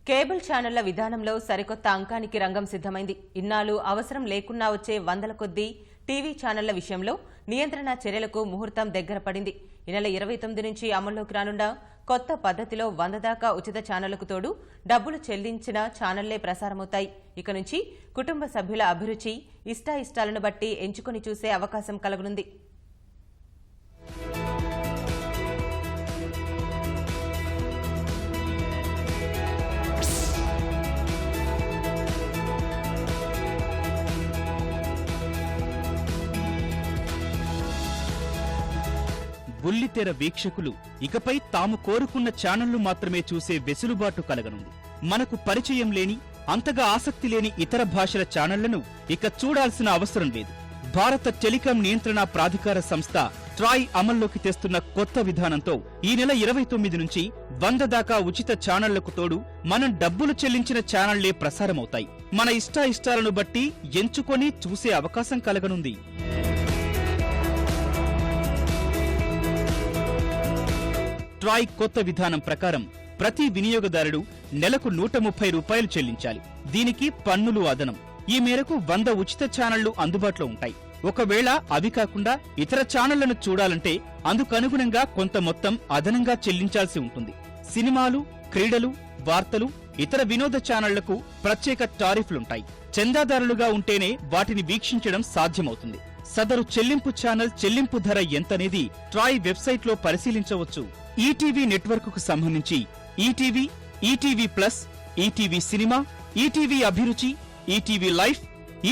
Cable ఛానళ్ల విధానంలో సరికొత్త అంకానికి రంగం సిద్ధమైంది. ఇన్నాళ్లు అవసరం లేకున్నా వచ్చే వందల కొద్దీ టీవీ ఛానళ్ల విషయంలో నియంత్రణ చర్యలకు ముహూర్తం దగ్గర పడింది. ఈ నెల 29 నుంచి అమల్లోకి రానున్న కొత్త పద్ధతిలో 100 దాకా ఉచిత ఛానళ్లకు తోడు డబ్బులు చెల్లించిన ఛానళ్లే ప్రసారమవుతాయి. ఇక నుంచి కుటుంబ సభ్యుల అభిరుచి, ఇష్టాయిష్టాలను బట్టి ఎంచుకుని చూసే అవకాశం కలగనుంది. బుల్లితెర వీక్షకులు ఇకపై తాము కోరుకున్న ఛానళ్లు మాత్రమే చూసే వెసులుబాటు కలగనుంది. మనకు పరిచయం లేని, అంతగా ఆసక్తి లేని ఇతర భాషల ఛానళ్లను ఇక చూడాల్సిన అవసరం లేదు. భారత టెలికాం నియంత్రణ ప్రాధికార సంస్థ ట్రాయ్ అమల్లోకి తెస్తున్న కొత్త విధానంతో ఈ నెల 29 నుంచి 100 దాకా ఉచిత ఛానళ్లకు తోడు మనం డబ్బులు చెల్లించిన ఛానళ్లే ప్రసారమవుతాయి. మన ఇష్టాయిష్టాలను బట్టి ఎంచుకొని చూసే అవకాశం కలగనుంది. ట్రాయ్ కొత్త విధానం ప్రకారం ప్రతి వినియోగదారుడు నెలకు 130 రూపాయలు చెల్లించాలి. దీనికి పన్నులు అదనం. ఈ మేరకు 100 ఉచిత ఛానళ్లు అందుబాటులో ఉంటాయి. ఒకవేళ అవి కాకుండా ఇతర ఛానళ్లను చూడాలంటే అందుకనుగుణంగా కొంత మొత్తం అదనంగా చెల్లించాల్సి ఉంటుంది. సినిమాలు, క్రీడలు, వార్తలు, ఇతర వినోద ఛానళ్లకు ప్రత్యేక టారిఫ్లుంటాయి. చందాదారులుగా ఉంటేనే వాటిని వీక్షించడం సాధ్యమవుతుంది. సదరు చెల్లింపు ఛానల్ చెల్లింపు ధర ఎంతనేది ట్రాయ్ వెబ్సైట్లో పరిశీలించవచ్చు. ఈటీవీ నెట్వర్క్ కు సంబంధించి ETV, ETV plus, ETV cinema, ETV Abhiruchi, ETV life,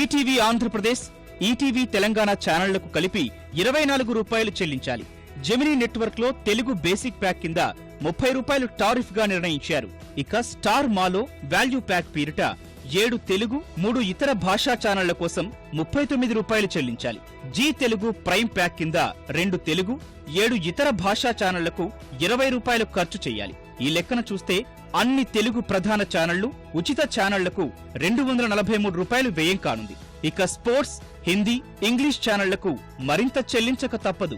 ETV Andhra Pradesh, ETV Telangana ఛానళ్లకు కలిపి 24 రూపాయలు చెల్లించాలి. జెమినీ నెట్వర్క్ లో తెలుగు బేసిక్ ప్యాక్ కింద 30 రూపాయలు టారిఫ్ గా నిర్ణయించారు. ఇక స్టార్ మాలో వాల్యూ ప్యాక్ పేరిట 7 తెలుగు, 3 ఇతర భాషా ఛానళ్ల కోసం 39 రూపాయలు చెల్లించాలి. జీ తెలుగు ప్రైమ్ ప్యాక్ కింద 2 తెలుగు, 7 ఇతర భాషా ఛానళ్లకు 20 రూపాయలు ఖర్చు చేయాలి. ఈ లెక్కన చూస్తే అన్ని తెలుగు ప్రధాన ఛానళ్లు, ఉచిత ఛానళ్లకు 243 రూపాయలు వ్యయం కానుంది. ఇక స్పోర్ట్స్, హిందీ, ఇంగ్లీష్ ఛానళ్లకు మరింత చెల్లించక తప్పదు.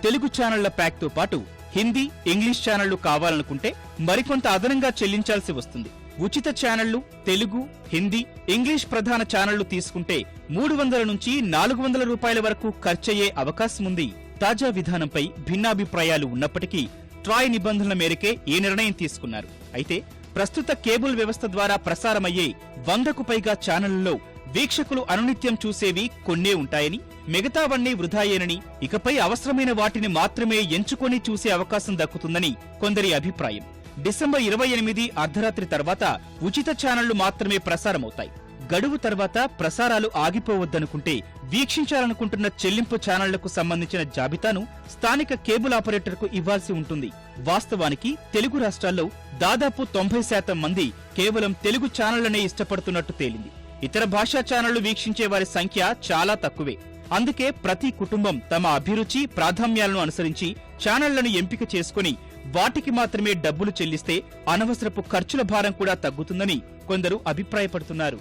తెలుగు ఛానళ్ల ప్యాక్ తో పాటు హిందీ, ఇంగ్లీష్ ఛానళ్లు కావాలనుకుంటే మరికొంత అదనంగా చెల్లించాల్సి వస్తుంది. ఉచిత ఛానళ్లు, తెలుగు, హిందీ, ఇంగ్లీష్ ప్రధాన ఛానళ్లు తీసుకుంటే 300 నుంచి 400 రూపాయల వరకు ఖర్చయ్యే అవకాశముంది. తాజా విధానంపై భిన్నాభిప్రాయాలు ఉన్నప్పటికీ ట్రాయ్ నిబంధనల మేరకే ఈ నిర్ణయం తీసుకున్నారు. అయితే ప్రస్తుత కేబుల్ వ్యవస్థ ద్వారా ప్రసారమయ్యే 100కు పైగా ఛానళ్లలో వీక్షకులు అనునిత్యం చూసేవి కొన్నే ఉంటాయని, మిగతావన్నీ వృధాయేనని, ఇకపై అవసరమైన వాటిని మాత్రమే ఎంచుకొని చూసే అవకాశం దక్కుతుందని కొందరి అభిప్రాయం. డిసెంబర్ 28 అర్ధరాత్రి తర్వాత ఉచిత ఛానళ్లు మాత్రమే ప్రసారమవుతాయి. గడువు తర్వాత ప్రసారాలు ఆగిపోవద్దనుకుంటే వీక్షించాలనుకుంటున్న చెల్లింపు ఛానళ్లకు సంబంధించిన జాబితాను స్థానిక కేబుల్ ఆపరేటర్కు ఇవ్వాల్సి ఉంటుంది. వాస్తవానికి తెలుగు రాష్ట్రాల్లో దాదాపు 90% మంది కేవలం తెలుగు ఛానళ్లనే ఇష్టపడుతున్నట్టు తేలింది. ఇతర భాషా ఛానళ్లు వీక్షించే వారి సంఖ్య చాలా తక్కువే. అందుకే ప్రతి కుటుంబం తమ అభిరుచి, ప్రాధాన్యాలను అనుసరించి ఛానళ్లను ఎంపిక చేసుకుని వాటికి మాత్రమే డబ్బులు చెల్లిస్తే అనవసరపు ఖర్చుల భారం కూడా తగ్గుతుందని కొందరు అభిప్రాయపడుతున్నారు.